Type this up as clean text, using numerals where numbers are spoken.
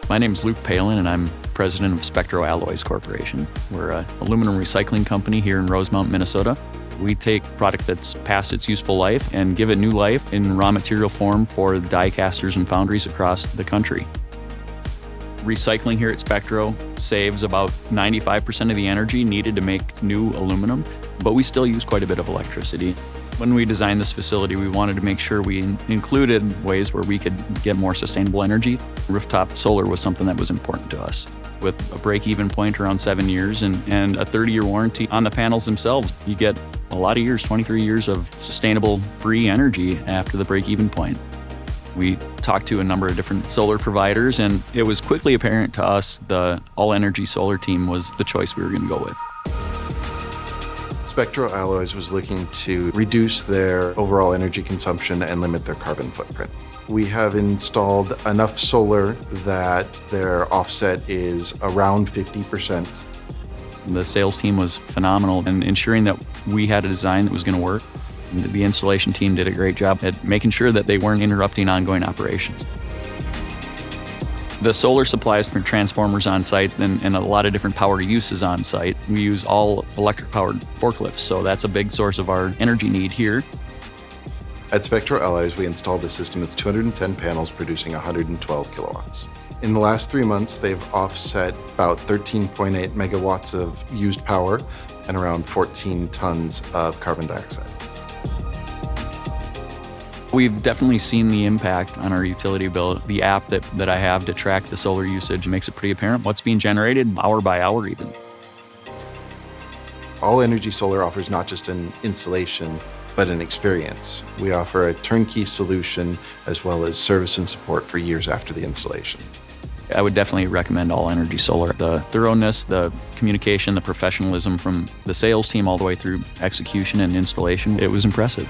My name's Luke Palin, and I'm president of Spectro Alloys Corporation. We're an aluminum recycling company here in Rosemount, Minnesota. We take product that's past its useful life and give it new life in raw material form for die casters and foundries across the country. Recycling here at Spectro saves about 95% of the energy needed to make new aluminum, but we still use quite a bit of electricity. When we designed this facility, we wanted to make sure we included ways where we could get more sustainable energy. Rooftop solar was something that was important to us. With a break-even point around 7 years and a 30-year warranty on the panels themselves, you get a lot of years, 23 years of sustainable free energy after the break-even point. We talked to a number of different solar providers, and it was quickly apparent to us the all-energy solar team was the choice we were going to go with. Spectro Alloys was looking to reduce their overall energy consumption and limit their carbon footprint. We have installed enough solar that their offset is around 50%. The sales team was phenomenal in ensuring that we had a design that was going to work. And the installation team did a great job at making sure that they weren't interrupting ongoing operations. The solar supplies for transformers on site and a lot of different power uses on site. We use all electric powered forklifts, so that's a big source of our energy need here. At Spectro Alloys, we installed a system with 210 panels producing 112 kilowatts. In the last 3 months, they've offset about 13.8 megawatts of used power and around 14 tons of carbon dioxide. We've definitely seen the impact on our utility bill. The app that I have to track the solar usage makes it pretty apparent what's being generated hour by hour even. All Energy Solar offers not just an installation, but an experience. We offer a turnkey solution as well as service and support for years after the installation. I would definitely recommend All Energy Solar. The thoroughness, the communication, the professionalism from the sales team all the way through execution and installation, it was impressive.